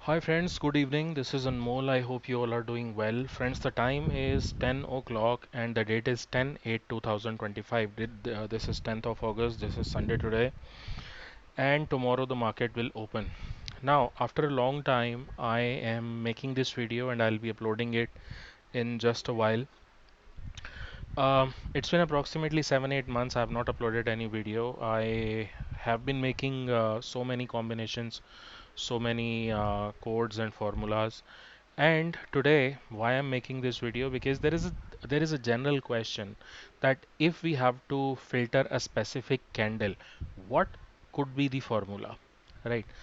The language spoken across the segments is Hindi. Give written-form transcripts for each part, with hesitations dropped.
Hi friends, good evening. This is Anmol. I hope you all are doing well. Friends, the time is 10 o'clock and the date is 10/8/2025. This is 10th of August. This is Sunday today, and tomorrow the market will open. Now, after a long time, I am making this video and I'll be uploading it in just a while. It's been approximately 7-8 months. I have not uploaded any video. I have been making so many combinations, so many codes and formulas. And today, why I'm making this video, because there is a general question that if we have to filter a specific candle, what could be the formula, right?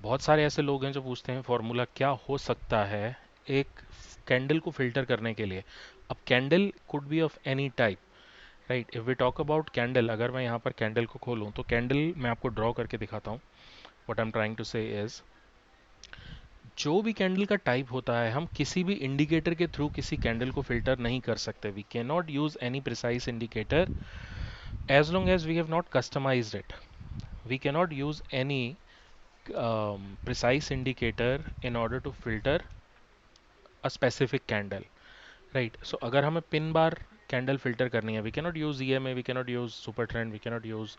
बहुत सारे ऐसे लोग हैं जो पूछते हैं फॉर्मूला क्या हो सकता है एक कैंडल को फिल्टर करने के लिए. अब candle could be of any type, right. If we talk about candle, अगर मैं यहाँ पर कैंडल को खोलूँ तो कैंडल मैं आपको ड्रॉ करके दिखाता हूँ. What I am trying to say is, जो भी कैंडल का टाइप होता है हम किसी भी इंडिकेटर के थ्रू किसी कैंडल को फिल्टर नहीं कर सकते. We can not use any precise indicator as long as we have not customised it. We cannot use any precise indicator in order to filter a specific candle, right? So अगर हमें पिन बार कैंडल फिल्टर करनी है, we cannot use EMA, we cannot use super trend, we cannot use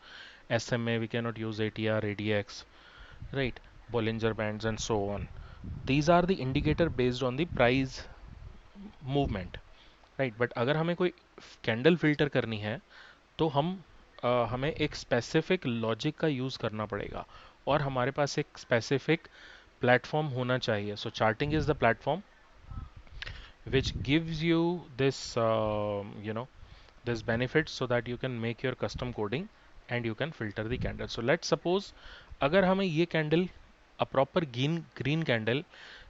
SMA, we cannot use ATR, ADX, right? Bollinger Bands and so on. These are the indicator based on the price movement, right? But अगर हमें कोई कैंडल फिल्टर करनी है तो हमें एक स्पेसिफिक लॉजिक का यूज़ करना पड़ेगा और हमारे पास एक स्पेसिफिक प्लेटफॉर्म होना चाहिए. So charting is the platform which gives you this benefit so that you can make your custom coding and you can filter the candle. So let's suppose अगर हमें ये candle a proper green green candle,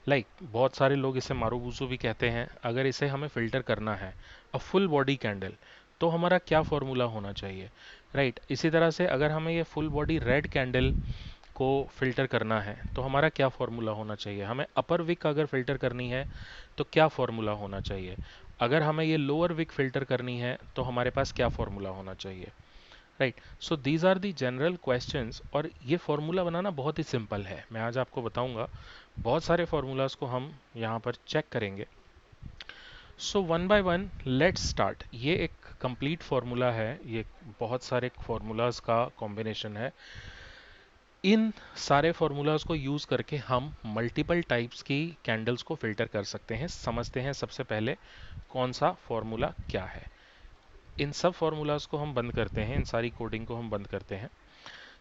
like बहुत सारे लोग इसे मारूबुजू भी कहते हैं, अगर इसे हमें फिल्टर करना है अ फुल बॉडी कैंडल, तो हमारा क्या फॉर्मूला होना चाहिए, राइट. इसी तरह से अगर हमें ये फुल बॉडी रेड कैंडल को फिल्टर करना है तो हमारा क्या फॉर्मूला होना चाहिए. हमें अपर विक अगर फिल्टर करनी है तो क्या फॉर्मूला होना चाहिए. अगर हमें ये लोअर विक फिल्टर करनी है तो हमारे पास क्या फॉर्मूला होना चाहिए, right. So these are the general questions और ये फॉर्मूला बनाना बहुत ही सिंपल है. मैं आज आपको बताऊंगा, बहुत सारे फॉर्मूलाज को हम यहाँ पर चेक करेंगे. So one by one let's start. ये एक कंप्लीट फार्मूला है, ये बहुत सारे फार्मूलाज का कॉम्बिनेशन है. इन सारे फार्मूलाज को यूज करके हम मल्टीपल टाइप्स की कैंडल्स को फिल्टर कर सकते हैं. समझते हैं सबसे पहले कौन सा फार्मूला क्या है. इन सब फार्मूलाज को हम बंद करते हैं, इन सारी कोडिंग को हम बंद करते हैं.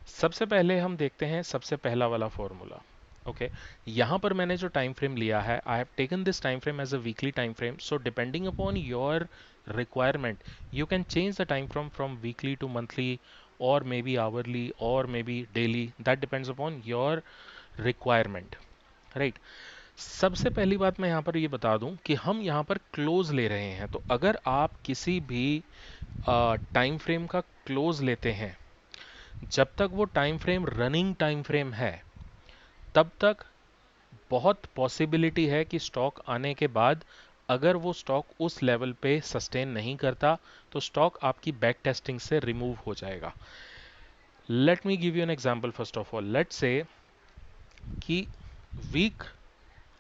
सबसे पहले हम देखते हैं सबसे पहला वाला फार्मूला. ओके, यहाँ पर मैंने जो टाइम फ्रेम लिया है, I have taken this time frame as a weekly time frame. So depending upon your requirement, you can change the time from weekly to monthly, or maybe hourly, or maybe daily. That depends upon your requirement, right. सबसे पहली बात मैं यहाँ पर ये बता दूं कि हम यहाँ पर क्लोज ले रहे हैं. तो अगर आप किसी भी टाइम फ्रेम का क्लोज लेते हैं, जब तक वो time frame running time frame है, तब तक बहुत पॉसिबिलिटी है कि स्टॉक आने के बाद अगर वो स्टॉक उस लेवल पे सस्टेन नहीं करता तो स्टॉक आपकी बैक टेस्टिंग से रिमूव हो जाएगा. Let me give you an example. First of all let's say कि वीक,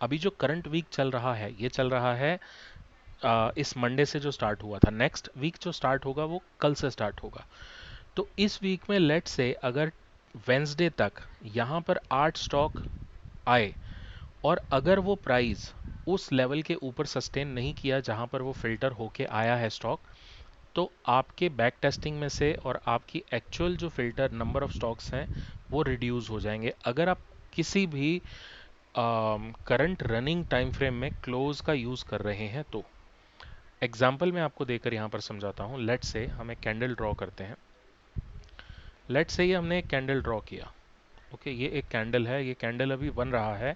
अभी जो करंट वीक चल रहा है, ये चल रहा है इस मंडे से जो स्टार्ट हुआ था. नेक्स्ट वीक जो स्टार्ट होगा वो कल से स्टार्ट होगा. तो इस वीक में लेट से अगर वेंसडे तक यहाँ पर 8 स्टॉक आए और अगर वो प्राइस उस लेवल के ऊपर सस्टेन नहीं किया जहां पर वो फिल्टर होके आया है स्टॉक, तो आपके बैक टेस्टिंग में से और आपकी एक्चुअल जो फिल्टर नंबर ऑफ स्टॉक्स हैं वो रिड्यूस हो जाएंगे अगर आप किसी भी करंट रनिंग टाइम फ्रेम में क्लोज का यूज कर रहे हैं. तो एग्जाम्पल मैं आपको देकर यहाँ पर समझाता हूँ. लेट से हम एक कैंडल ड्रॉ करते हैं. लेट से ये हमने एक कैंडल ड्रॉ किया. ओके, ये एक कैंडल है, ये कैंडल अभी बन रहा है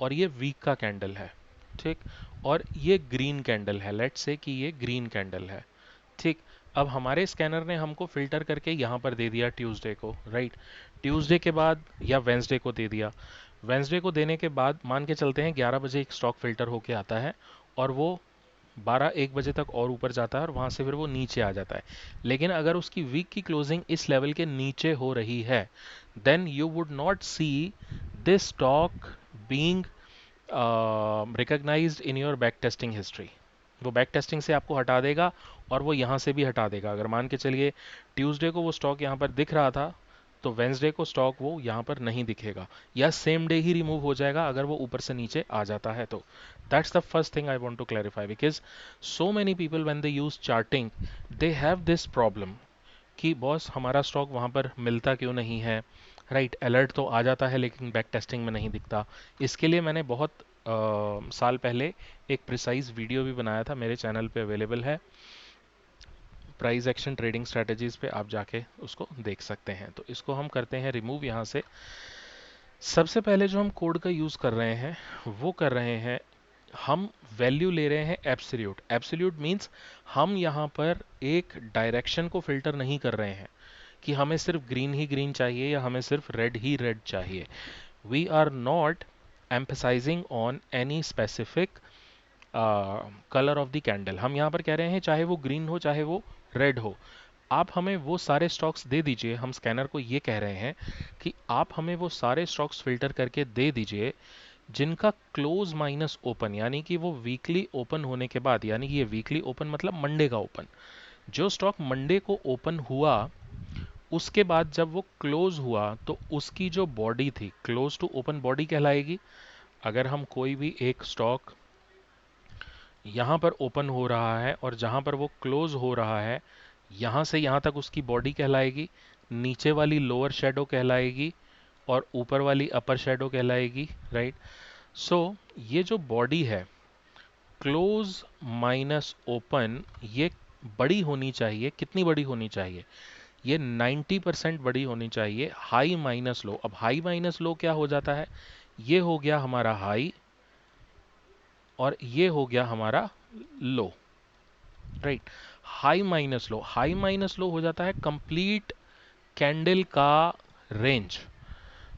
और ये वीक का कैंडल है, ठीक. और ये ग्रीन कैंडल है. लेट्स से कि ये ग्रीन कैंडल है, ठीक. अब हमारे स्कैनर ने हमको फिल्टर करके यहाँ पर दे दिया ट्यूसडे को, राइट. ट्यूसडे के बाद या वेंसडे को दे दिया. वेंसडे को देने के बाद मान के चलते हैं 11 बजे एक स्टॉक फिल्टर होके आता है और वो 12-1 बजे तक और ऊपर जाता है और वहाँ से फिर वो नीचे आ जाता है. लेकिन अगर उसकी वीक की क्लोजिंग इस लेवल के नीचे हो रही है, then you would not see this stock being recognised in your back testing history. वो बैक टेस्टिंग से आपको हटा देगा और वो यहाँ से भी हटा देगा। अगर मान के चलिए ट्यूसडे को वो स्टॉक यहाँ पर दिख रहा था, तो वेंसडे को स्टॉक वो यहाँ पर नहीं दिखेगा, या सेम डे ही रिमूव हो जाएगा अगर वो ऊपर से नीचे आ जाता है तो। That's the first thing I want to clarify, because so many people when they use charting they have this problem कि बॉस हमारा स्टॉक वहाँ पर मिलता क्यों नहीं है, राइट। अलर्ट तो आ जाता है लेकिन बैक टेस्टिंग में नहीं दिखता। इसके लिए मैंने बहुत साल पहले एक प्रिसाइज वीडियो भी बनाया था, मेरे चैनल पे अवेलेबल है, प्राइस एक्शन ट्रेडिंग स्ट्रेटजीज पे आप जाके उसको देख सकते हैं। तो इसको हम करते हैं रिमूव यहाँ से। सबसे पहले जो हम कोड का यूज़ कर रहे हैं वो कर रहे हैं, हम वैल्यू ले रहे हैं एब्सोल्यूट। एब्सोल्यूट मीन्स हम यहाँ पर एक डायरेक्शन को फिल्टर नहीं कर रहे हैं कि हमें सिर्फ ग्रीन ही ग्रीन चाहिए या हमें सिर्फ रेड ही रेड चाहिए। We are not emphasising on any specific colour of the candle. हम यहाँ पर कह रहे हैं चाहे वो ग्रीन हो चाहे वो रेड हो, आप हमें वो सारे स्टॉक्स दे दीजिए। हम स्कैनर को ये कह रहे हैं कि आप हमें वो सारे स्टॉक्स फिल्टर करके दे दीजिए जिनका क्लोज माइनस ओपन, यानी कि वो वीकली ओपन होने के बाद, यानी कि ये वीकली ओपन मतलब मंडे का ओपन, जो स्टॉक मंडे को ओपन हुआ उसके बाद जब वो क्लोज हुआ तो उसकी जो बॉडी थी क्लोज टू ओपन बॉडी कहलाएगी। अगर हम कोई भी एक स्टॉक यहाँ पर ओपन हो रहा है और जहाँ पर वो क्लोज हो रहा है, यहाँ से यहाँ तक उसकी बॉडी कहलाएगी, नीचे वाली लोअर शेडो कहलाएगी और ऊपर वाली अपर शेडो कहलाएगी, राइट। सो ये जो बॉडी है क्लोज माइनस ओपन, ये बड़ी होनी चाहिए। कितनी बड़ी होनी चाहिए? ये 90% बड़ी होनी चाहिए। हाई माइनस लो, अब हाई माइनस लो क्या हो जाता है, ये हो गया हमारा हाई और ये हो गया हमारा लो, राइट। हाई माइनस लो, हाई माइनस लो हो जाता है कंप्लीट कैंडल का रेंज।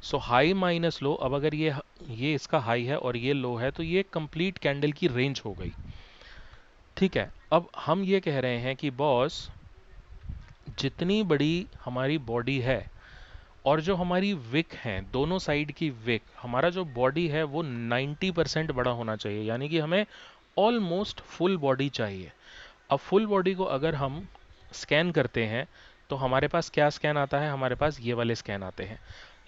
सो हाई माइनस लो, अब अगर ये इसका हाई है और ये लो है तो ये कंप्लीट कैंडल की रेंज हो गई, ठीक है। अब हम ये कह रहे हैं कि बॉस जितनी बड़ी हमारी बॉडी है और जो हमारी विक है, दोनों साइड की विक, हमारा जो बॉडी है वो 90% बड़ा होना चाहिए, यानी कि हमें ऑलमोस्ट फुल बॉडी चाहिए। अब फुल बॉडी को अगर हम स्कैन करते हैं तो हमारे पास क्या स्कैन आता है, हमारे पास ये वाले स्कैन आते हैं।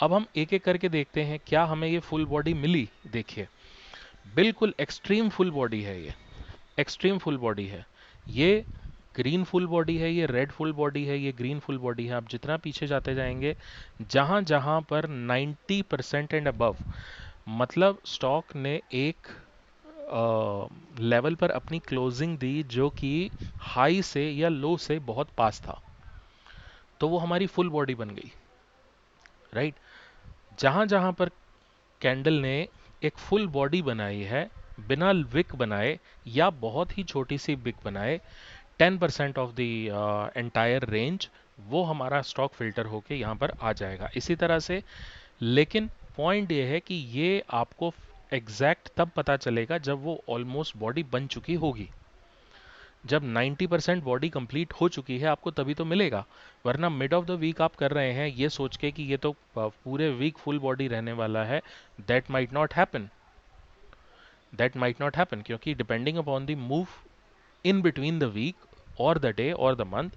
अब हम एक एक करके देखते हैं क्या हमें ये फुल बॉडी मिली। देखिए बिल्कुल एक्सट्रीम फुल बॉडी है, ये एक्सट्रीम फुल बॉडी है, ये ग्रीन फुल बॉडी है, ये रेड फुल बॉडी है, ये ग्रीन फुल बॉडी है। आप जितना पीछे जाते जाएंगे, जहां जहां पर 90% एंड अबव, मतलब स्टॉक ने एक लेवल पर अपनी क्लोजिंग दी जो कि हाई से या लो से बहुत पास था, तो वो हमारी फुल बॉडी बन गई, राइट। जहां जहां पर कैंडल ने एक फुल बॉडी बनाई है बिना विक बनाए या बहुत ही छोटी सी विक बनाए, 10% ऑफ द एंटायर रेंज, वो हमारा स्टॉक फिल्टर होके यहाँ पर आ जाएगा इसी तरह से। लेकिन पॉइंट ये है कि ये आपको एग्जैक्ट तब पता चलेगा जब वो ऑलमोस्ट बॉडी बन चुकी होगी। जब 90% बॉडी कंप्लीट हो चुकी है आपको तभी तो मिलेगा, वरना मिड ऑफ द वीक आप कर रहे हैं ये सोच के कि ये तो पूरे वीक फुल बॉडी रहने वाला है। That might not happen, that might not happen, क्योंकि depending upon the move in between the week और द डे और द मंथ,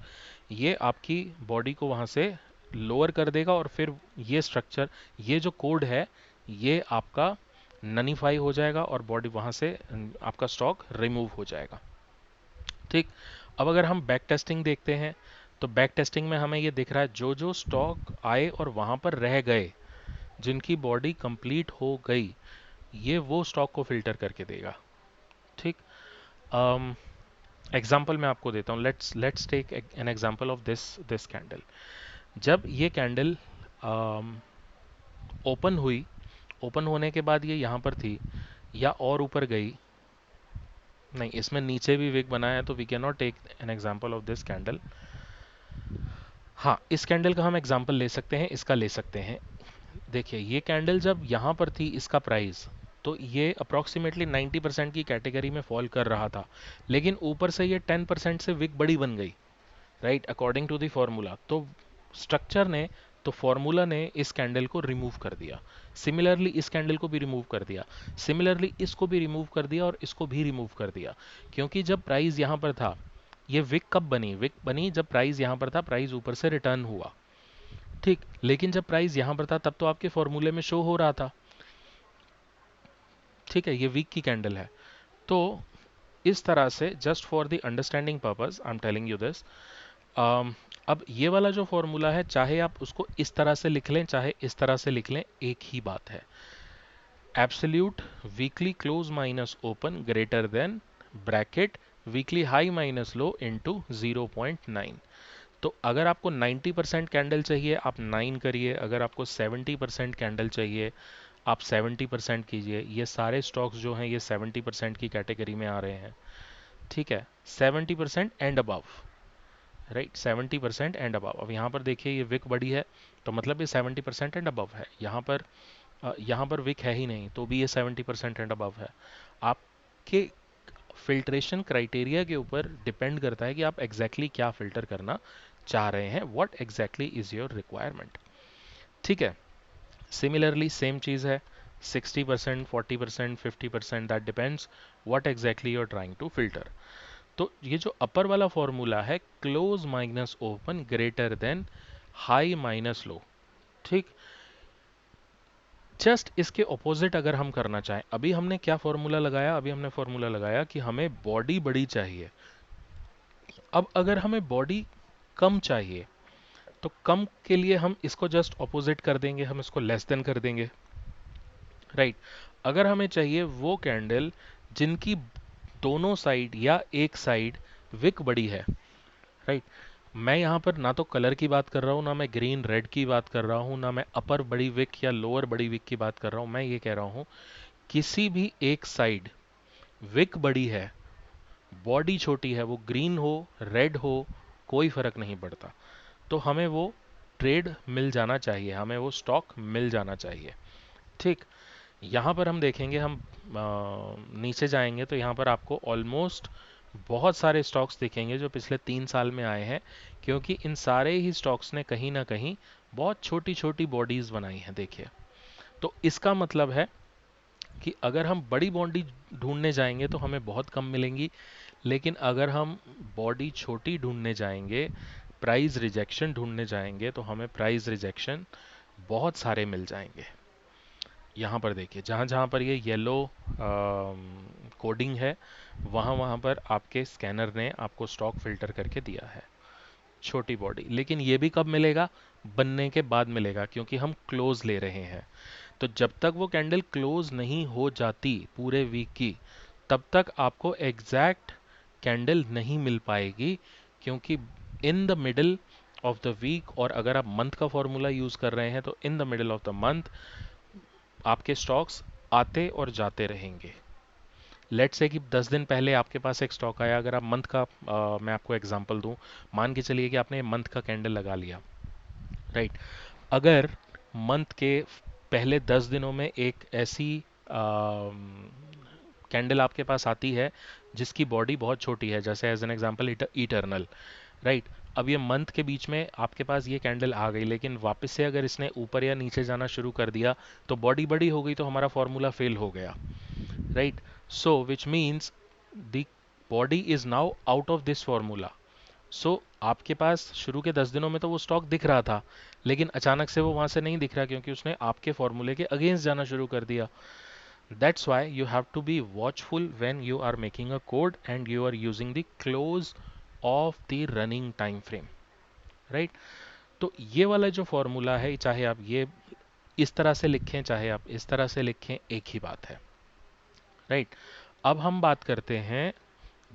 ये आपकी बॉडी को वहाँ से लोअर कर देगा और फिर ये स्ट्रक्चर, ये जो कोड है ये आपका ननीफाई हो जाएगा और बॉडी वहाँ से आपका स्टॉक रिमूव हो जाएगा, ठीक। अब अगर हम बैक टेस्टिंग देखते हैं तो बैक टेस्टिंग में हमें ये दिख रहा है जो जो स्टॉक आए और वहाँ पर रह गए, जिनकी बॉडी कंप्लीट हो गई, ये वो स्टॉक को फिल्टर करके देगा, ठीक। एग्जाम्पल मैं आपको देता हूँ, let's take an example of this candle. जब ये कैंडल ओपन हुई, ओपन होने के बाद ये यहाँ पर थी या और ऊपर गई, नहीं इसमें नीचे भी विक बनाया है तो we can not take an example of this candle. हाँ, इस कैंडल का हम एग्जाम्पल ले सकते हैं, इसका ले सकते हैं। देखिए ये कैंडल जब यहाँ पर थी, इसका प्राइस तो ये अप्रॉक्सीमेटली 90% की कैटेगरी में फॉल कर रहा था, लेकिन ऊपर से ये 10% से विक बड़ी बन गई, right, according to the formula. तो स्ट्रक्चर ने तो फॉर्मूला ने इस कैंडल को रिमूव कर दिया। सिमिलरली इस कैंडल को भी रिमूव कर दिया, सिमिलरली इसको भी रिमूव कर दिया और इसको भी रिमूव कर दिया। क्योंकि जब प्राइस यहां पर था, ये विक कब बनी? विक बनी जब प्राइस यहां पर था, प्राइस ऊपर से रिटर्न हुआ, ठीक। लेकिन जब प्राइस यहां पर था तब तो आपके फॉर्मूले में शो हो रहा था, ठीक है, ये वीक की कैंडल है। तो इस तरह से, just for the understanding purpose I am telling you this. अब ये वाला जो फॉर्मूला है, चाहे आप उसको इस तरह से लिख लें चाहे इस तरह से लिख लें, एक ही बात है। Absolute weekly close minus open greater than bracket weekly high minus low into 0.9। तो अगर आपको 90% कैंडल चाहिए आप 9 करिए, अगर आपको 70% कैंडल चाहिए आप 70% कीजिए। ये सारे स्टॉक्स जो हैं ये 70% की कैटेगरी में आ रहे हैं, ठीक है, 70% and above, right, 70% and above. अब यहाँ पर देखिए ये विक बड़ी है तो मतलब ये 70% एंड अबव है। यहाँ पर विक है ही नहीं तो भी ये 70% एंड अबव है। आपके फिल्ट्रेशन क्राइटेरिया के ऊपर डिपेंड करता है कि आप एग्जैक्टली क्या फिल्टर करना चाह रहे हैं, what exactly is your requirement, ठीक है। सिमिलरली सेम चीज़ है, 60%, 40%, 50%, that depends what exactly you are trying to filter. तो ये जो अपर वाला फॉर्मूला है, close minus open greater than high minus low, ठीक। जस्ट इसके ऑपोजिट अगर हम करना चाहें, अभी हमने क्या फॉर्मूला लगाया? अभी हमने फॉर्मूला लगाया कि हमें बॉडी बड़ी चाहिए। अब अगर हमें बॉडी कम चाहिए तो कम के लिए हम इसको जस्ट ऑपोजिट कर देंगे, हम इसको लेस देन कर देंगे, राइट। अगर हमें चाहिए वो कैंडल जिनकी दोनों साइड या एक साइड विक बड़ी है, राइट। मैं यहाँ पर ना तो कलर की बात कर रहा हूँ, ना मैं ग्रीन रेड की बात कर रहा हूँ, ना मैं अपर बड़ी विक या लोअर बड़ी विक की बात कर रहा हूँ। मैं ये कह रहा हूँ किसी भी एक साइड विक बड़ी है, बॉडी छोटी है, वो ग्रीन हो रेड हो कोई फर्क नहीं पड़ता, तो हमें वो ट्रेड मिल जाना चाहिए, हमें वो स्टॉक मिल जाना चाहिए, ठीक। यहाँ पर हम देखेंगे, हम नीचे जाएंगे तो यहाँ पर आपको ऑलमोस्ट बहुत सारे स्टॉक्स दिखेंगे जो पिछले 3 साल में आए हैं, क्योंकि इन सारे ही स्टॉक्स ने कहीं ना कहीं बहुत छोटी छोटी बॉडीज बनाई हैं, देखिए। तो इसका मतलब है कि अगर हम बड़ी बॉडी ढूंढने जाएंगे तो हमें बहुत कम मिलेंगी, लेकिन अगर हम बॉडी छोटी ढूंढने जाएंगे, प्राइस रिजेक्शन ढूंढने जाएंगे, तो हमें प्राइस रिजेक्शन बहुत सारे मिल जाएंगे। यहाँ पर देखिए, जहाँ जहाँ पर ये येलो कोडिंग है, वहाँ वहाँ पर आपके स्कैनर ने आपको स्टॉक फिल्टर करके दिया है, छोटी बॉडी। लेकिन ये भी कब मिलेगा? बनने के बाद मिलेगा, क्योंकि हम क्लोज ले रहे हैं। तो जब तक वो कैंडल क्लोज नहीं हो जाती पूरे वीक की, तब तक आपको एग्जैक्ट कैंडल नहीं मिल पाएगी, क्योंकि in the middle of the week, और अगर आप मंथ का फॉर्मूला यूज कर रहे हैं तो इन the middle of the month आपके स्टॉक्स आते और जाते रहेंगे। लेट्स से कि 10 दिन पहले आपके पास एक स्टॉक आया, अगर आप मंथ का मैं आपको एग्जांपल दूं, मान के चलिए कि आपने मंथ का कैंडल लगा लिया, राइट। अगर मंथ के पहले 10 दिनों में एक ऐसी कैंडल आपके पास आती है जिसकी बॉडी बहुत छोटी है, जैसे as an example eternal, right. अब ये मंथ के बीच में आपके पास ये कैंडल आ गई, लेकिन वापस से अगर इसने ऊपर या नीचे जाना शुरू कर दिया तो बॉडी बड़ी हो गई, तो हमारा फॉर्मूला फेल हो गया, right. So which means the body is now out of this formula. So आपके पास शुरू के 10 दिनों में तो वो स्टॉक दिख रहा था, लेकिन अचानक से वो वहां से नहीं दिख रहा, क्योंकि उसने आपके फॉर्मूले के अगेंस्ट जाना शुरू कर दिया। That's why you have to be watchful when you are making a code and you are using the close of the running time frame, right. तो ये वाला जो फॉर्मूला है, चाहे आप ये इस तरह से लिखें चाहे आप इस तरह से लिखें, एक ही बात है, राइट। अब हम बात करते हैं,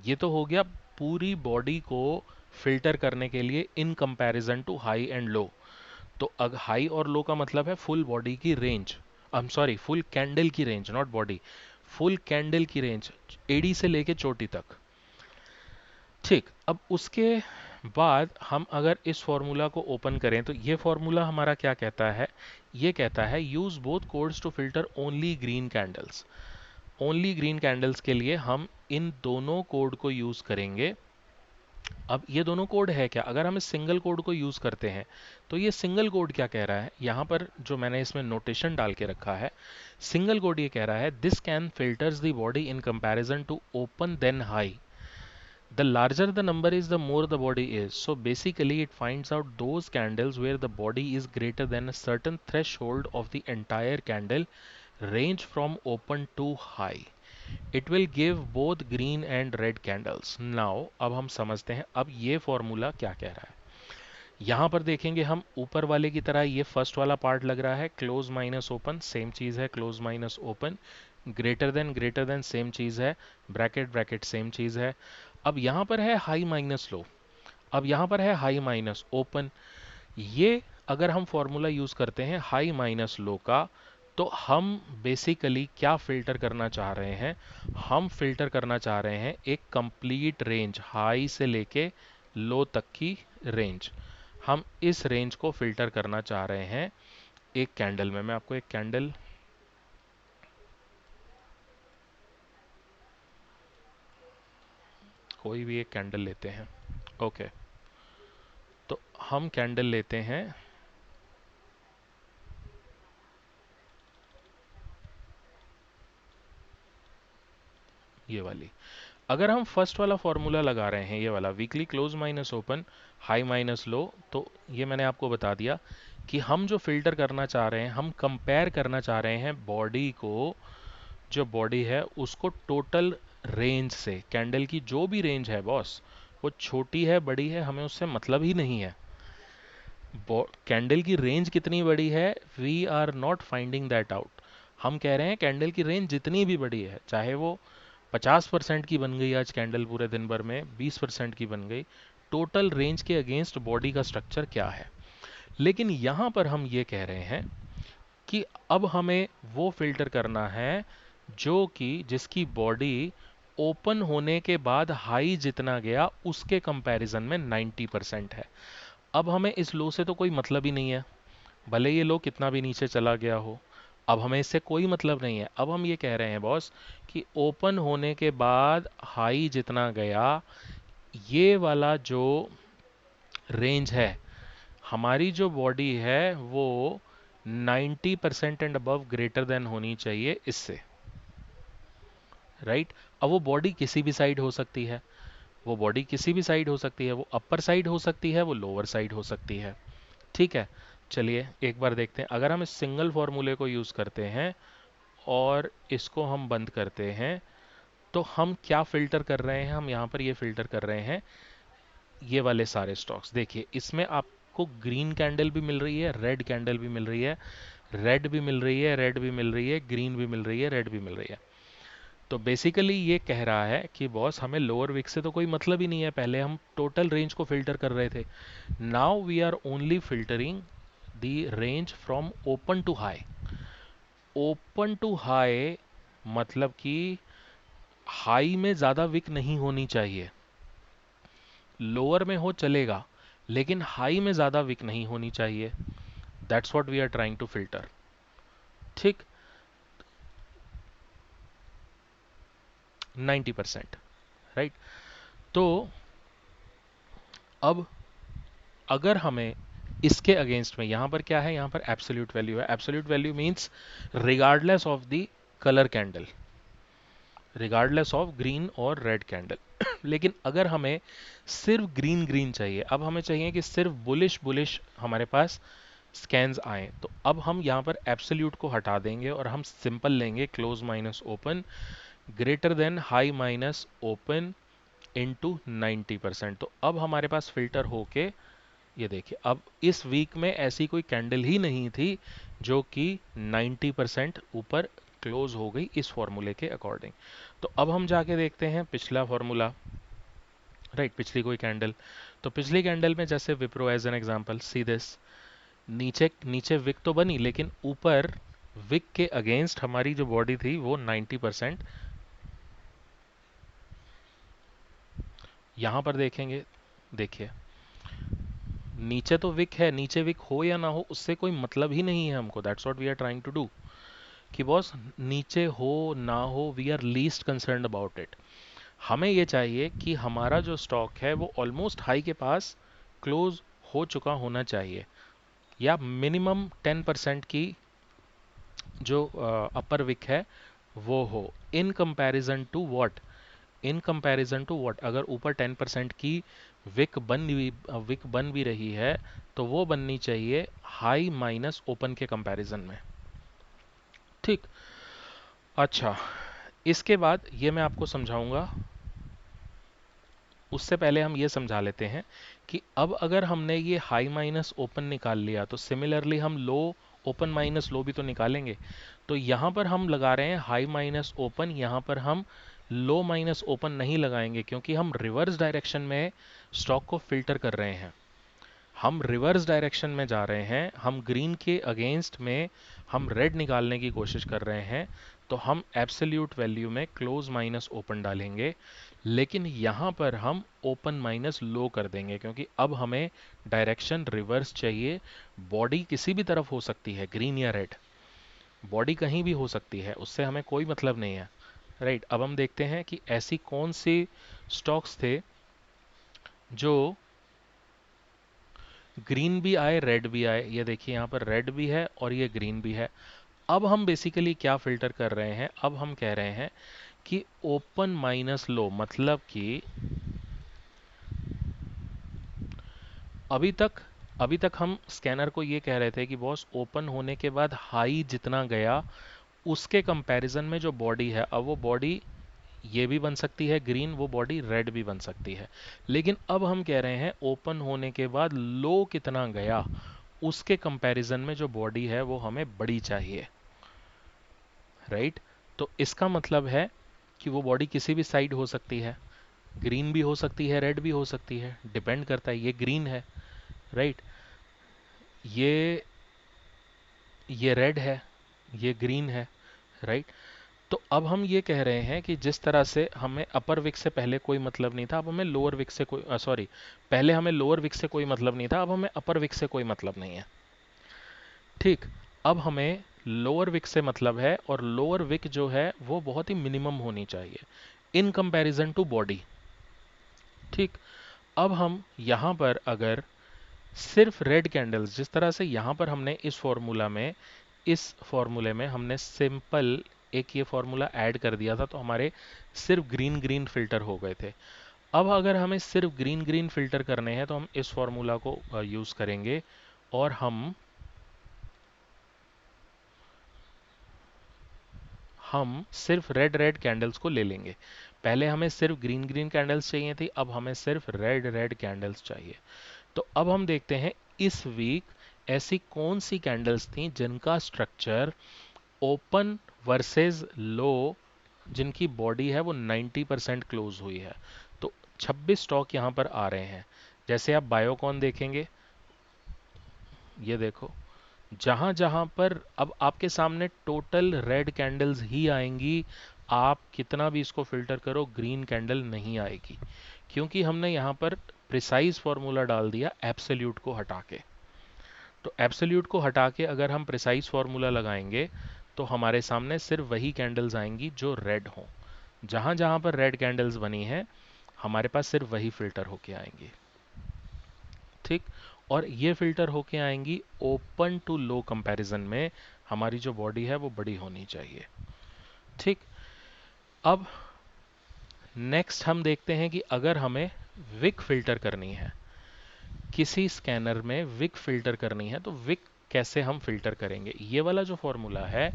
ये तो हो गया पूरी बॉडी को फिल्टर करने के लिए in comparison to high and low. तो अगर हाई और लो का मतलब है फुल बॉडी की range, I am sorry, full candle की range, not body, full candle की रेंज, एडी से लेके चोटी तक, ठीक। अब उसके बाद हम अगर इस फॉर्मूला को ओपन करें तो ये फॉर्मूला हमारा क्या कहता है? ये कहता है use both codes to filter only green candles. Only green candles के लिए हम इन दोनों कोड को यूज करेंगे, अब ये दोनों कोड है क्या, अगर हम इस सिंगल कोड को यूज करते हैं तो ये सिंगल कोड क्या कह रहा है, यहां पर जो मैंने इसमें नोटेशन डाल के रखा है, सिंगल कोड ये कह रहा है this can filters the body in comparison to open then high, the larger the number is the more the body is, so basically it finds out those candles where the body is greater than a certain threshold of the entire candle range from open to high. It will give both green and red candles. Now अब हम समझते हैं अब ये फॉर्मूला क्या कह रहा है। यहाँ पर देखेंगे हम ऊपर वाले की तरह ये फर्स्ट वाला पार्ट लग रहा है, क्लोज माइनस ओपन सेम चीज़ है, close minus open, greater than same चीज़ है, ब्रैकेट ब्रैकेट सेम चीज़ है। अब यहाँ पर है हाई माइनस लो, अब यहाँ पर है हाई माइनस ओपन। ये अगर हम फॉर्मूला यूज़ करते हैं हाई माइनस लो का, तो हम बेसिकली क्या फिल्टर करना चाह रहे हैं, हम फिल्टर करना चाह रहे हैं एक कंप्लीट रेंज, हाई से लेके लो तक की रेंज, हम इस रेंज को फिल्टर करना चाह रहे हैं एक कैंडल में। मैं आपको एक कैंडल, कोई भी एक कैंडल लेते हैं, ओके। तो हम कैंडल लेते हैं ये वाली। अगर हम फर्स्ट वाला फॉर्मूला लगा रहे हैं, ये वाला weekly close minus open high minus low, तो ये मैंने आपको बता दिया कि हम जो फिल्टर करना चाह रहे हैं, हम कंपेयर करना चाह रहे हैं बॉडी को, जो बॉडी है उसको टोटल रेंज से। कैंडल की जो भी रेंज है बॉस, वो छोटी है बड़ी है हमें उससे मतलब ही नहीं है। कैंडल की रेंज कितनी बड़ी है, we are not finding that out. हम कह रहे हैं कैंडल की रेंज जितनी भी बड़ी है, चाहे वो 50% की बन गई आज कैंडल पूरे दिन भर में, 20% की बन गई, टोटल रेंज के अगेंस्ट बॉडी का स्ट्रक्चर क्या है। लेकिन यहां पर हम ये कह रहे हैं कि अब हमें वो फिल्टर करना है जो कि जिसकी बॉडी ओपन होने के बाद हाई जितना गया उसके कंपैरिजन में 90% है। अब हमें इस लो से तो कोई मतलब ही नहीं है, भले ये लो कितना भी नीचे चला गया हो, अब हमें इससे कोई मतलब नहीं है। अब हम ये कह रहे हैं बॉस कि ओपन होने के बाद हाई जितना गया, ये वाला जो रेंज है, हमारी जो बॉडी है वो 90% एंड अबव ग्रेटर देन होनी चाहिए इससे, राइट। अब वो बॉडी किसी भी साइड हो सकती है, वो बॉडी किसी भी साइड हो सकती है, वो अपर साइड हो सकती है, वो लोअर साइड हो सकती है, ठीक है। चलिए एक बार देखते हैं, अगर हम इस सिंगल फॉर्मूले को यूज़ करते हैं और इसको हम बंद करते हैं, तो हम क्या फिल्टर कर रहे हैं, हम यहाँ पर ये फिल्टर कर रहे हैं ये वाले सारे स्टॉक्स। देखिए इसमें आपको ग्रीन कैंडल भी मिल रही है, रेड कैंडल भी मिल रही है, रेड भी मिल रही है, रेड भी मिल रही है, ग्रीन भी मिल रही है, रेड भी मिल रही है। तो बेसिकली ये कह रहा है कि बॉस हमें लोअर विक से तो कोई मतलब ही नहीं है, पहले हम टोटल रेंज को फिल्टर कर रहे थे, now we are only filtering the range from open to high. Open to high मतलब कि हाई में ज़्यादा विक नहीं होनी चाहिए, लोअर में हो चलेगा लेकिन हाई में ज़्यादा विक नहीं होनी चाहिए। That's what we are trying to filter, ठीक। 90%, राइट। तो अब अगर हमें इसके अगेंस्ट में, यहां पर क्या है, यहां पर एब्सोल्यूट वैल्यू है, absolute value means regardless of the colour candle, regardless of green और रेड कैंडल। लेकिन अगर हमें सिर्फ ग्रीन ग्रीन चाहिए, अब हमें चाहिए कि सिर्फ बुलिश बुलिश हमारे पास स्कैन्स आए, तो अब हम यहाँ पर एब्सोल्यूट को हटा देंगे और हम सिंपल लेंगे close minus open greater than high minus open into 90%। तो अब हमारे पास फिल्टर होके, ये देखिए अब इस वीक में ऐसी कोई कैंडल ही नहीं थी जो कि 90% ऊपर क्लोज हो गई इस फॉर्मूले के अकॉर्डिंग। तो अब हम जाके देखते हैं पिछला फॉर्मूला, राइट, पिछली कोई कैंडल। तो पिछली कैंडल में जैसे Wipro as an example, see this, नीचे नीचे विक तो बनी लेकिन ऊपर विक के अगेंस्ट हमारी जो बॉडी थी वो 90%। यहां पर देखेंगे, देखिए नीचे तो विक है, नीचे विक हो या ना हो उससे कोई मतलब ही नहीं है हमको, that's what we are trying to do, कि बॉस नीचे हो ना हो we are least concerned about it. हमें ये चाहिए कि हमारा जो स्टॉक है वो ऑलमोस्ट हाई के पास क्लोज हो चुका होना चाहिए, या मिनिमम 10% की जो अपर विक है वो हो। In comparison to what, in comparison to what, अगर ऊपर 10% की विक बन भी रही है तो वो बननी चाहिए हाई माइनस ओपन के कंपैरिजन में। ठीक। अच्छा, इसके बाद ये मैं आपको समझाऊंगा, उससे पहले हम ये समझा लेते हैं कि अब अगर हमने ये हाई माइनस ओपन निकाल लिया तो सिमिलरली हम लो ओपन माइनस लो भी तो निकालेंगे। तो यहाँ पर हम लगा रहे हैं हाई माइनस ओपन, यहाँ पर हम लो माइनस ओपन नहीं लगाएंगे क्योंकि हम रिवर्स डायरेक्शन में स्टॉक को फिल्टर कर रहे हैं। हम रिवर्स डायरेक्शन में जा रहे हैं, हम ग्रीन के अगेंस्ट में हम रेड निकालने की कोशिश कर रहे हैं, तो हम एब्सोल्यूट वैल्यू में क्लोज माइनस ओपन डालेंगे, लेकिन यहाँ पर हम ओपन माइनस लो कर देंगे क्योंकि अब हमें डायरेक्शन रिवर्स चाहिए। बॉडी किसी भी तरफ हो सकती है, ग्रीन या रेड, बॉडी कहीं भी हो सकती है, उससे हमें कोई मतलब नहीं है। राइट, अब हम देखते हैं कि ऐसी कौन सी स्टॉक्स थे जो ग्रीन भी आए रेड भी आए। ये देखिए यहाँ पर रेड भी है और ये ग्रीन भी है। अब हम बेसिकली क्या फिल्टर कर रहे हैं, अब हम कह रहे हैं कि ओपन माइनस लो, मतलब कि अभी तक अभी तक हम स्कैनर को ये कह रहे थे कि बॉस ओपन होने के बाद हाई जितना गया उसके कंपैरिजन में जो बॉडी है, अब वो बॉडी ये भी बन सकती है ग्रीन, वो बॉडी रेड भी बन सकती है। लेकिन अब हम कह रहे हैं ओपन होने के बाद लो कितना गया उसके कंपैरिजन में जो बॉडी है वो हमें बड़ी चाहिए। राइट, तो इसका मतलब है कि वो बॉडी किसी भी साइड हो सकती है, ग्रीन भी हो सकती है रेड भी हो सकती है, डिपेंड करता है। ये ग्रीन है, राइट, ये रेड है, ये ग्रीन है, राइट। तो अब हम ये कह रहे हैं कि जिस तरह से हमें अपर विक से पहले कोई मतलब नहीं था, अब हमें लोअर विक से कोई सॉरी, पहले हमें लोअर विक से कोई मतलब नहीं था, अब हमें अपर विक से कोई मतलब नहीं है। ठीक, अब हमें लोअर विक से मतलब है, और लोअर विक जो है वो बहुत ही मिनिमम होनी चाहिए इन कंपैरिजन टू बॉडी। ठीक, अब हम यहां पर अगर सिर्फ रेड कैंडल्स, जिस तरह से यहां पर हमने इस फॉर्मूले में हमने सिंपल एक ये फॉर्मूला ऐड कर दिया था तो हमारे सिर्फ ग्रीन ग्रीन फिल्टर हो गए थे। अब अगर हमें सिर्फ ग्रीन ग्रीन फिल्टर करने हैं तो हम इस फॉर्मूला को यूज करेंगे और हम सिर्फ रेड रेड कैंडल्स को ले लेंगे। पहले हमें सिर्फ ग्रीन ग्रीन कैंडल्स चाहिए थी, अब हमें सिर्फ रेड रेड कैंडल्स चाहिए। तो अब हम देखते हैं इस वीक ऐसी कौन सी कैंडल्स थी जिनका स्ट्रक्चर ओपन वर्सेस लो, जिनकी बॉडी है वो 90% क्लोज हुई है। तो 26 स्टॉक यहां पर आ रहे हैं। जैसे आप बायोकॉन देखेंगे, ये देखो, जहां जहां पर अब आपके सामने टोटल रेड कैंडल्स ही आएंगी, आप कितना भी इसको फिल्टर करो ग्रीन कैंडल नहीं आएगी, क्योंकि हमने यहां पर प्रिसाइज फॉर्मूला डाल दिया एब्सोल्यूट को हटा के। तो एब्सोल्यूट को हटा के अगर हम प्रिसाइज फॉर्मूला लगाएंगे तो हमारे सामने सिर्फ वही कैंडल्स आएंगी जो रेड हों। जहां जहां पर रेड कैंडल्स बनी है हमारे पास सिर्फ वही फिल्टर होके आएंगी। ठीक, और ये फिल्टर होके आएंगी ओपन टू लो कंपैरिजन में, हमारी जो बॉडी है वो बड़ी होनी चाहिए। ठीक, अब नेक्स्ट हम देखते हैं कि अगर हमें विक फिल्टर करनी है, किसी स्कैनर में विक फिल्टर करनी है, तो विक कैसे हम फिल्टर करेंगे। ये वाला जो फॉर्मूला है,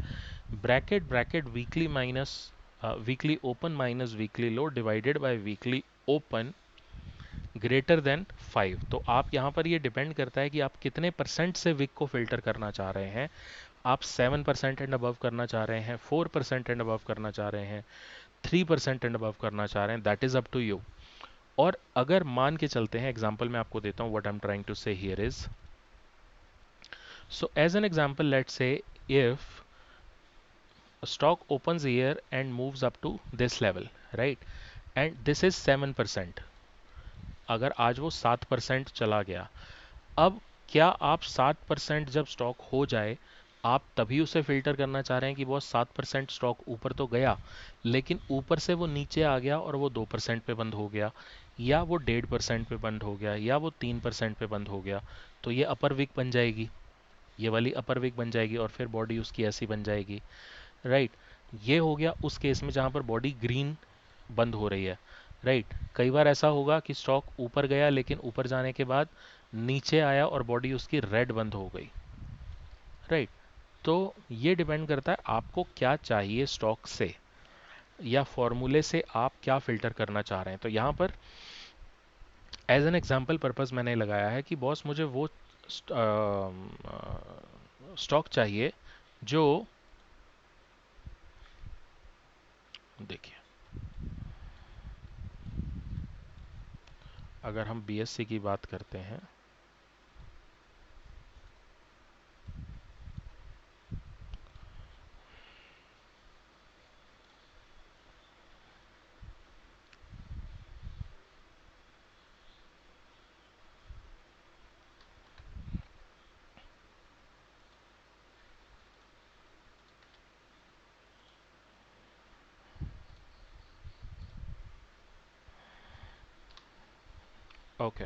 bracket bracket weekly minus weekly open minus weekly low divided by weekly open greater then 5। तो आप यहाँ पर ये डिपेंड करता है कि आप कितने परसेंट से विक को फिल्टर करना चाह रहे हैं। आप 7% एंड अबव करना चाह रहे हैं, 4% एंड अबव करना चाह रहे हैं, 3% एंड अबव करना चाह रहे हैं, that is up to you. और अगर मान के चलते हैं, एग्जाम्पल मैं आपको देता हूँ, what I am trying to say here is, so as an example let's say if stock opens here and moves up to this level, right, and this is 7%, अगर आज वो 7% चला गया, अब क्या आप 7% जब स्टॉक हो जाए आप तभी उसे फिल्टर करना चाह रहे हैं कि बहुत 7% स्टॉक ऊपर तो गया, लेकिन ऊपर से वो नीचे आ गया और वो 2% पे बंद हो गया, या वो 1.5% पे बंद हो गया, या वो 3% पे बंद हो गया, तो ये अपर विक बन जाएगी, ये वाली अपर विक बन जाएगी, और फिर बॉडी उसकी ऐसी बन जाएगी, राइट। ये हो गया उस केस में जहां पर बॉडी ग्रीन बंद हो रही है, राइट। कई बार ऐसा होगा कि स्टॉक ऊपर गया, लेकिन ऊपर जाने के बाद नीचे आया और बॉडी उसकी रेड बंद हो गई, राइट। तो ये डिपेंड करता है आपको क्या चाहिए स्टॉक से, या फॉर्मूले से आप क्या फिल्टर करना चाह रहे हैं। तो यहाँ पर एज एन एग्जाम्पल पर्पस मैंने लगाया है कि बॉस मुझे वो स्टॉक चाहिए जो, देखिए, अगर हम बीएससी की बात करते हैं, ओके,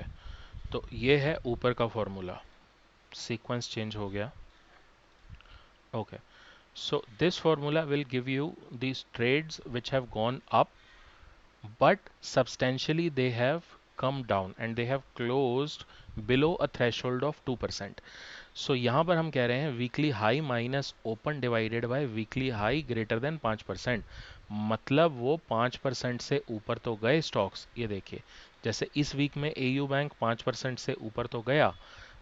तो ये है ऊपर का फॉर्मूला, सीक्वेंस चेंज हो गया, okay. So this formula will give you these trades which have gone up, but substantially they have come down and they have closed below a threshold of 2%. So यहाँ पर हम कह रहे हैं weekly high minus open divided by weekly high greater than 5%, मतलब वो 5% से ऊपर तो गए स्टॉक्स, ये देखिए, जैसे इस वीक में एयू बैंक 5% से ऊपर तो गया,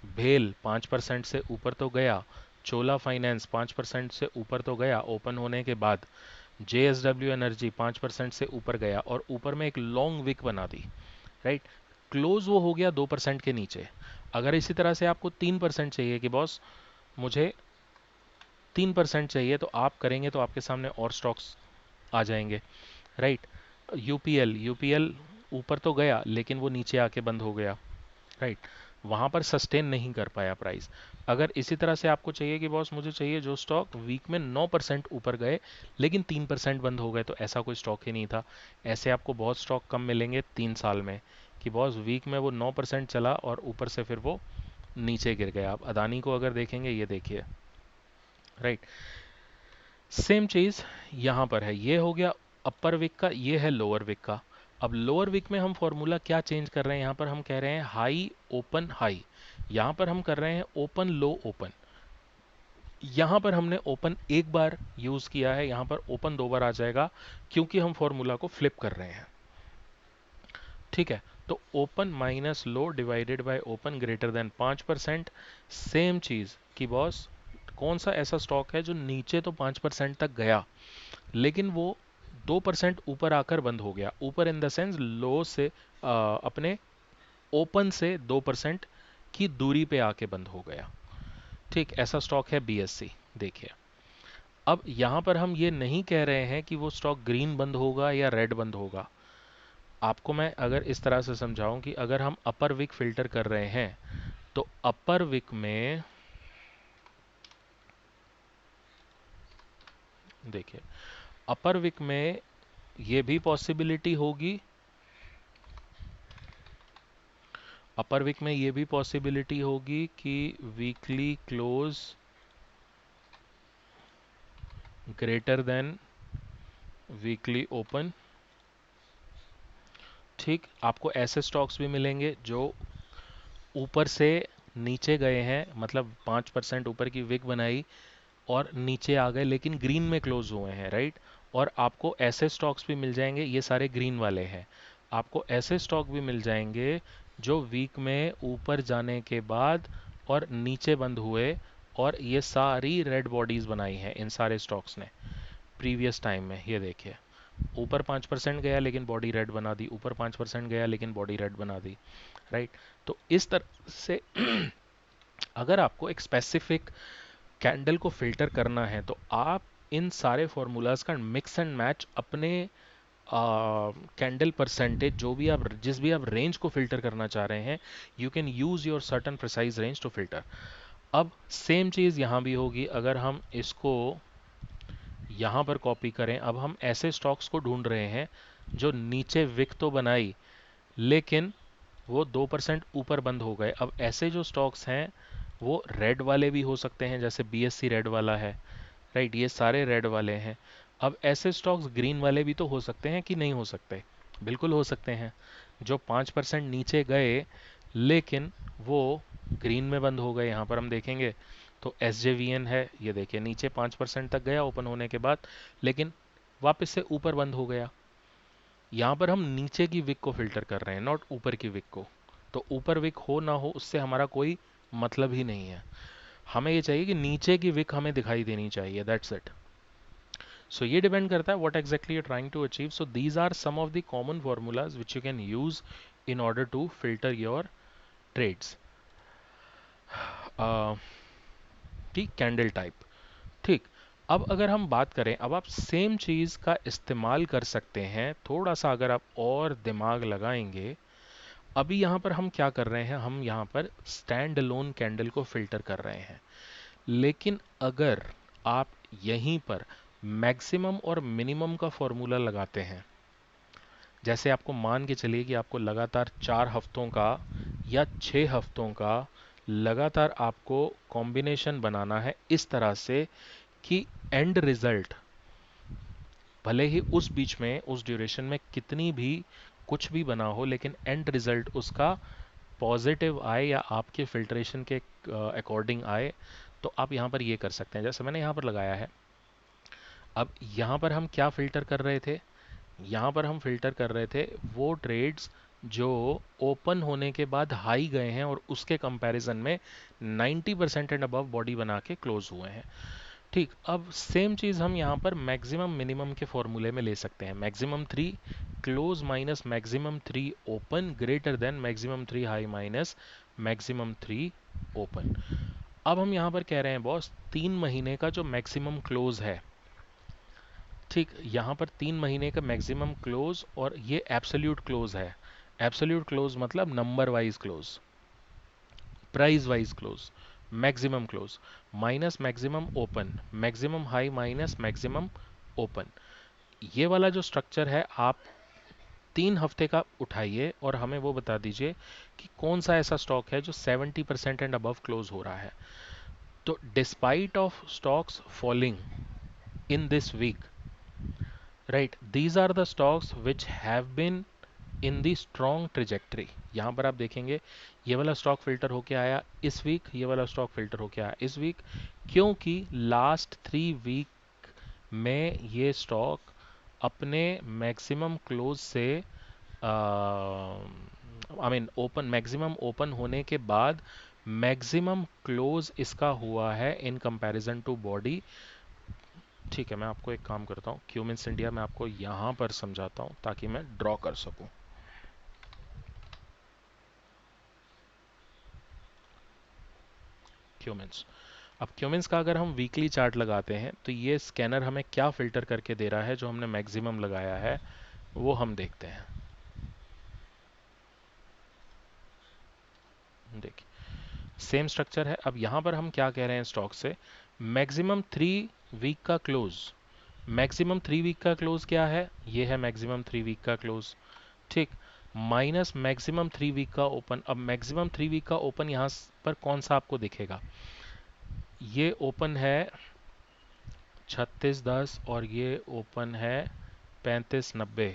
भेल 5% से ऊपर तो गया, चोला फाइनेंस 5% से ऊपर तो गया ओपन होने के बाद, जेएसडब्ल्यू एनर्जी 5% से ऊपर गया और ऊपर में एक लॉन्ग विक बना दी, राइट। क्लोज वो हो गया 2% के नीचे। अगर इसी तरह से आपको 3% चाहिए कि बॉस मुझे 3% चाहिए, तो आप करेंगे तो आपके सामने और स्टॉक्स आ जाएंगे, राइट। यूपीएल यूपीएल ऊपर तो गया लेकिन वो नीचे आके बंद हो गया, राइट, वहां पर सस्टेन नहीं कर पाया प्राइस। अगर इसी तरह से आपको चाहिए कि बॉस मुझे चाहिए जो स्टॉक वीक में 9% ऊपर गए लेकिन 3% बंद हो गए, तो ऐसा कोई स्टॉक ही नहीं था। ऐसे आपको बहुत स्टॉक कम मिलेंगे 3 साल में कि बॉस वीक में वो 9% चला और ऊपर से फिर वो नीचे गिर गया। आप अदानी को अगर देखेंगे, ये देखिए, राइट। सेम चीज यहां पर है, ये हो गया अपर विक का, ये है लोअर विक का। अब लोअर विक में हम फॉर्मूला क्या चेंज कर रहे हैं, यहां पर हम कह रहे हैं हाई ओपन हाई, यहां पर हम कर रहे हैं ओपन लो ओपन। यहां पर हमने ओपन एक बार यूज किया है, यहां पर ओपन 2 बार आ जाएगा क्योंकि हम फॉर्मूला को फ्लिप कर रहे हैं, ठीक है। तो open minus low divided by open greater then 5%। Same चीज कि बॉस कौन सा ऐसा स्टॉक है जो नीचे तो 5% तक गया लेकिन वो 2% ऊपर आकर बंद हो गया, ऊपर इन द सेंस लो से अपने ओपन से 2% की दूरी पे आके बंद हो गया, ठीक। ऐसा स्टॉक है बीएससी, देखिए। अब यहां पर हम ये नहीं कह रहे हैं कि वो स्टॉक ग्रीन बंद होगा या रेड बंद होगा। आपको मैं अगर इस तरह से समझाऊं कि अगर हम अपर विक फिल्टर कर रहे हैं, तो अपर विक में देखिए, अपर विक में ये भी पॉसिबिलिटी होगी, अपर विक में ये भी पॉसिबिलिटी होगी कि weekly close greater than weekly open, ठीक। आपको ऐसे स्टॉक्स भी मिलेंगे जो ऊपर से नीचे गए हैं, मतलब 5% ऊपर की विक बनाई और नीचे आ गए लेकिन ग्रीन में क्लोज हुए हैं, राइट। और आपको ऐसे स्टॉक्स भी मिल जाएंगे, ये सारे ग्रीन वाले हैं, आपको ऐसे स्टॉक भी मिल जाएंगे जो वीक में ऊपर जाने के बाद और नीचे बंद हुए, और ये सारी रेड बॉडीज बनाई हैं इन सारे स्टॉक्स ने प्रीवियस टाइम में। ये देखिए, ऊपर 5% गया लेकिन बॉडी रेड बना दी, ऊपर 5% गया लेकिन बॉडी रेड बना दी, राइट। तो इस तरह से अगर आपको एक स्पेसिफिक कैंडल को फिल्टर करना है, तो आप इन सारे फॉर्मूलाज का मिक्स एंड मैच अपने कैंडल परसेंटेज, जो भी आप जिस भी आप रेंज को फिल्टर करना चाह रहे हैं, you can use your certain precise range to filter. अब सेम चीज़ यहाँ भी होगी, अगर हम इसको यहाँ पर कॉपी करें। अब हम ऐसे स्टॉक्स को ढूंढ रहे हैं जो नीचे विक तो बनाई, लेकिन वो 2% ऊपर बंद हो गए। अब ऐसे जो स्टॉक्स हैं वो रेड वाले भी हो सकते हैं, जैसे बीएससी रेड वाला है, राइट, ये सारे रेड वाले हैं। अब ऐसे स्टॉक्स ग्रीन वाले भी तो हो सकते हैं कि नहीं हो सकते? बिल्कुल हो सकते हैं। जो 5% नीचे गए लेकिन वो ग्रीन में बंद हो गए, यहाँ पर हम देखेंगे तो एस है, ये देखिए नीचे 5% तक गया ओपन होने के बाद, लेकिन वापस से ऊपर बंद हो गया। यहाँ पर हम नीचे की विक को फिल्टर कर रहे हैं, नॉट ऊपर की विक को। तो ऊपर विक हो ना हो उससे हमारा कोई मतलब ही नहीं है, हमें ये चाहिए कि नीचे की विक हमें दिखाई देनी चाहिए, दैट्स इट। सो ये डिपेंड करता है what exactly you trying to achieve. So these are some of the common formulas which you can use in order to filter your trades. ठीक, कैंडल टाइप। ठीक, अब अगर हम बात करें, अब आप सेम चीज़ का इस्तेमाल कर सकते हैं, थोड़ा सा अगर आप और दिमाग लगाएंगे। अभी यहाँ पर हम क्या कर रहे हैं, हम यहाँ पर स्टैंड अलोन कैंडल को फिल्टर कर रहे हैं। लेकिन अगर आप यहीं पर मैक्सिमम और मिनिमम का फॉर्मूला लगाते हैं, जैसे आपको मान के चलिए कि आपको लगातार 4 हफ्तों का या 6 हफ्तों का लगातार आपको कॉम्बिनेशन बनाना है इस तरह से कि एंड रिजल्ट भले ही उस बीच में उस ड्यूरेशन में कितनी भी कुछ भी बना हो, लेकिन एंड रिजल्ट उसका पॉजिटिव आए या आपके फिल्ट्रेशन के अकॉर्डिंग आए, तो आप यहाँ पर ये कर सकते हैं जैसे मैंने यहाँ पर लगाया है। अब यहाँ पर हम क्या फिल्टर कर रहे थे, यहाँ पर हम फिल्टर कर रहे थे वो ट्रेड्स जो ओपन होने के बाद हाई गए हैं और उसके कंपैरिजन में 90% एंड अबव बॉडी बना के क्लोज हुए हैं। ठीक, अब सेम चीज़ हम यहाँ पर मैक्सिमम मिनिमम के फॉर्मूले में ले सकते हैं। Maximum 3 close minus maximum 3 open greater then maximum 3 high minus maximum 3 open. अब हम यहाँ पर कह रहे हैं बॉस 3 महीने का जो मैक्सिमम क्लोज है, ठीक, यहाँ पर 3 महीने का मैक्सिमम क्लोज और ये एब्सोल्यूट क्लोज है। एब्सोल्यूट क्लोज मतलब number wise close, price wise close, maximum close minus maximum open, maximum high minus maximum open. ये वाला जो स्ट्रक्चर है आप 3 हफ्ते का उठाइए और हमें वो बता दीजिए कि कौन सा ऐसा स्टॉक है जो 70% एंड अबव क्लोज हो रहा है। तो despite of stocks falling in this week, right, these are the stocks which have been in the strong trajectory. यहाँ पर आप देखेंगे ये वाला स्टॉक फिल्टर होके आया इस वीक, ये वाला स्टॉक फिल्टर होके आया इस वीक, क्योंकि लास्ट 3 वीक में ये स्टॉक अपने मैक्सिमम क्लोज से I mean open maximum open होने के बाद मैक्सिमम क्लोज इसका हुआ है इन कंपैरिजन टू बॉडी। ठीक है, मैं आपको एक काम करता हूँ, क्यूमिंस इंडिया मैं आपको यहाँ पर समझाता हूँ ताकि मैं ड्रॉ कर सकूँ। क्यूमिंस, अब क्यूमिंस का अगर हम वीकली चार्ट लगाते हैं तो ये स्कैनर हमें क्या फिल्टर करके दे रहा है, जो हमने मैक्सिमम लगाया है वो हम देखते हैं। देखिए सेम स्ट्रक्चर है। अब यहाँ पर हम क्या कह रहे हैं स्टॉक से, मैक्सिमम 3 वीक का क्लोज, मैक्सिमम 3 वीक का क्लोज क्या है, ये है मैक्सिमम 3 वीक का क्लोज, ठीक, माइनस मैक्सिमम 3 वीक का ओपन। अब मैक्सिमम 3 वीक का ओपन यहाँ पर कौन सा आपको दिखेगा, ये ओपन है 3610 और ये ओपन है 3590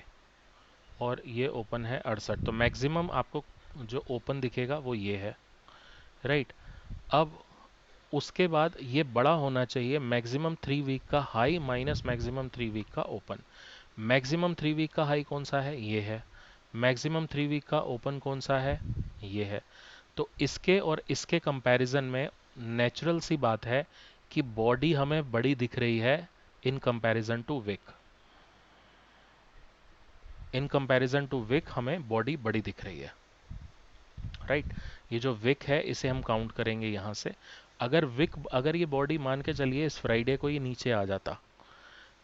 और ये ओपन है 68। तो मैक्सिमम आपको जो ओपन दिखेगा वो ये है, राइट। अब उसके बाद ये बड़ा होना चाहिए मैक्सिमम 3 वीक का हाई माइनस मैक्सिमम 3 वीक का ओपन। मैक्सिमम 3 वीक का हाई कौन सा है, ये है। मैक्सिमम 3 वीक का ओपन कौन सा है, ये है। तो इसके और इसके कंपैरिजन में नेचुरल सी बात है कि बॉडी हमें बड़ी दिख रही है in comparison to wick, in comparison to wick हमें बॉडी बड़ी दिख रही है, राइट। ये जो विक है इसे हम काउंट करेंगे यहाँ से। अगर विक, अगर ये बॉडी मान के चलिए इस फ्राइडे को ये नीचे आ जाता,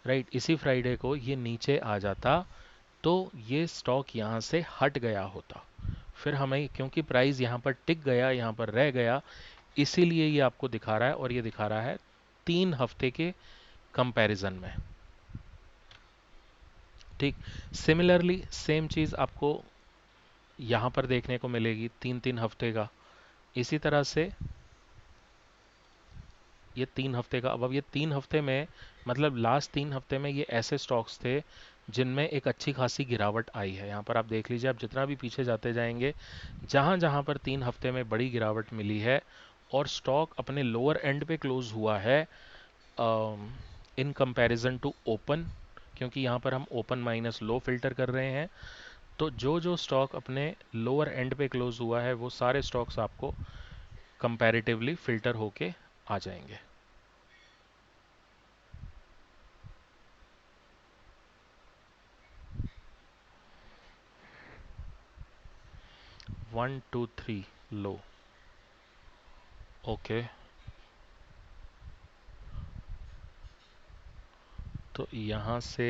राइट, इसी फ्राइडे को ये नीचे आ जाता, तो ये स्टॉक यहाँ से हट गया होता। फिर हमें क्योंकि प्राइस यहाँ पर टिक गया, यहाँ पर रह गया, इसीलिए ये आपको दिखा रहा है, और ये दिखा रहा है 3 हफ्ते के कंपैरिजन में। ठीक। सिमिलरली सेम चीज़ आपको यहाँ पर देखने को मिलेगी 3-3 हफ्ते का। इसी तरह से ये 3 हफ्ते का। अब ये 3 हफ्ते में, मतलब लास्ट 3 हफ्ते में ये ऐसे स्टॉक्स थे जिनमें एक अच्छी खासी गिरावट आई है। यहाँ पर आप देख लीजिए, आप जितना भी पीछे जाते जाएंगे, जहाँ जहाँ पर 3 हफ्ते में बड़ी गिरावट मिली है और स्टॉक अपने लोअर एंड पे क्लोज हुआ है इन कंपैरिजन टू ओपन, क्योंकि यहाँ पर हम ओपन माइनस लो फिल्टर कर रहे हैं, तो जो जो स्टॉक अपने लोअर एंड पे क्लोज हुआ है वो सारे स्टॉक्स आपको कंपैरेटिवली फिल्टर होके आ जाएंगे। 1 2 3 लो। ओके। तो यहाँ से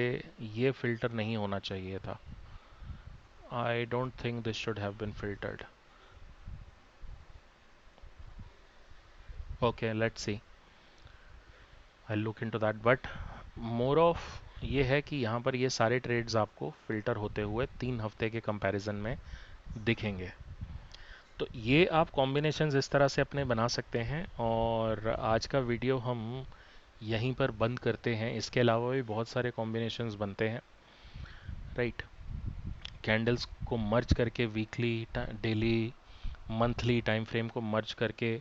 ये फिल्टर नहीं होना चाहिए था। I don't think this should have been filtered. Okay, let's see, I look into that, but more of ये है कि यहाँ पर ये सारे ट्रेड्स आपको फिल्टर होते हुए 3 हफ्ते के कंपैरिजन में दिखेंगे। तो ये आप कॉम्बिनेशंस इस तरह से अपने बना सकते हैं, और आज का वीडियो हम यहीं पर बंद करते हैं। इसके अलावा भी बहुत सारे कॉम्बिनेशंस बनते हैं, राइट। कैंडल्स को मर्ज करके weekly, daily, monthly time frame को मर्ज करके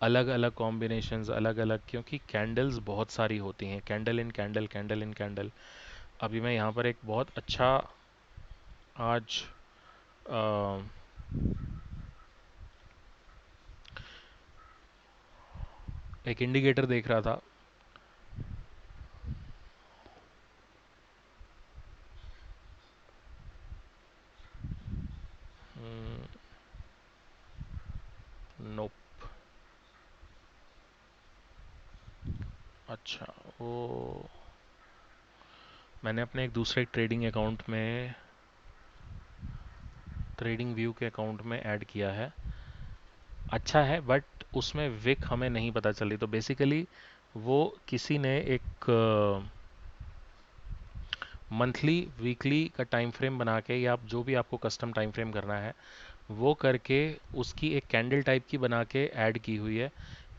अलग अलग कॉम्बिनेशंस, अलग अलग, क्योंकि कैंडल्स बहुत सारी होती हैं, कैंडल इन कैंडल, कैंडल इन कैंडल। अभी मैं यहाँ पर एक बहुत अच्छा आज अ, एक इंडिकेटर देख रहा था। नोप। अच्छा, वो मैंने अपने एक दूसरे ट्रेडिंग अकाउंट में, ट्रेडिंग व्यू के अकाउंट में ऐड किया है। अच्छा है, बट उसमें विक हमें नहीं पता चली। तो बेसिकली वो किसी ने एक मंथली, वीकली का टाइम फ्रेम बना के, या आप जो भी आपको कस्टम टाइम फ्रेम करना है वो करके, उसकी एक कैंडल टाइप की बना के ऐड की हुई है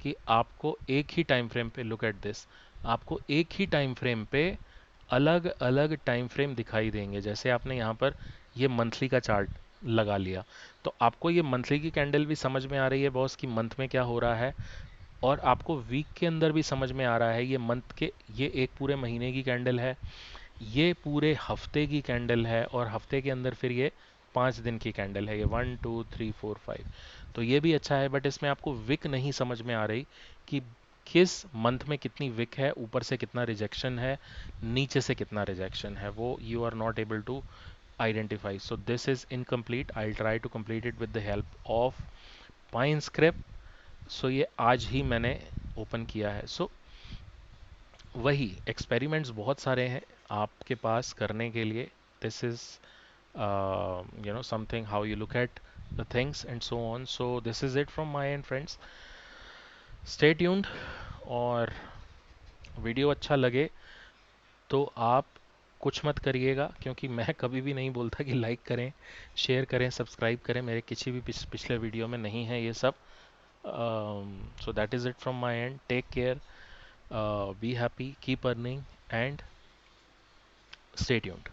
कि आपको एक ही टाइम फ्रेम पे, लुक एट दिस, आपको एक ही टाइम फ्रेम पे अलग अलग टाइम फ्रेम दिखाई देंगे। जैसे आपने यहाँ पर ये मंथली का चार्ट लगा लिया, तो आपको ये मंथली की कैंडल भी समझ में आ रही है बॉस कि मंथ में क्या हो रहा है, और आपको वीक के अंदर भी समझ में आ रहा है ये मंथ के, ये एक पूरे महीने की कैंडल है, ये पूरे हफ्ते की कैंडल है, और हफ्ते के अंदर फिर ये 5 दिन की कैंडल है, ये 1 2 3 4 5। तो ये भी अच्छा है, बट इसमें आपको विक नहीं समझ में आ रही कि किस मंथ में कितनी विक है, ऊपर से कितना रिजेक्शन है, नीचे से कितना रिजेक्शन है, वो you are not able to identify. So this is incomplete. I try to complete it with the help of Pine Script. सो ये आज ही मैंने ओपन किया है। सो वही एक्सपेरिमेंट्स बहुत सारे हैं आपके पास करने के लिए। This is something how you look at the things and so on. So this is it from my end, friends. Stay tuned, और वीडियो अच्छा लगे तो आप कुछ मत करिएगा, क्योंकि मैं कभी भी नहीं बोलता कि लाइक करें, शेयर करें, सब्सक्राइब करें, मेरे किसी भी पिछले वीडियो में नहीं है ये सब। So that is it from my end. Take care, be happy, keep earning, and stay tuned.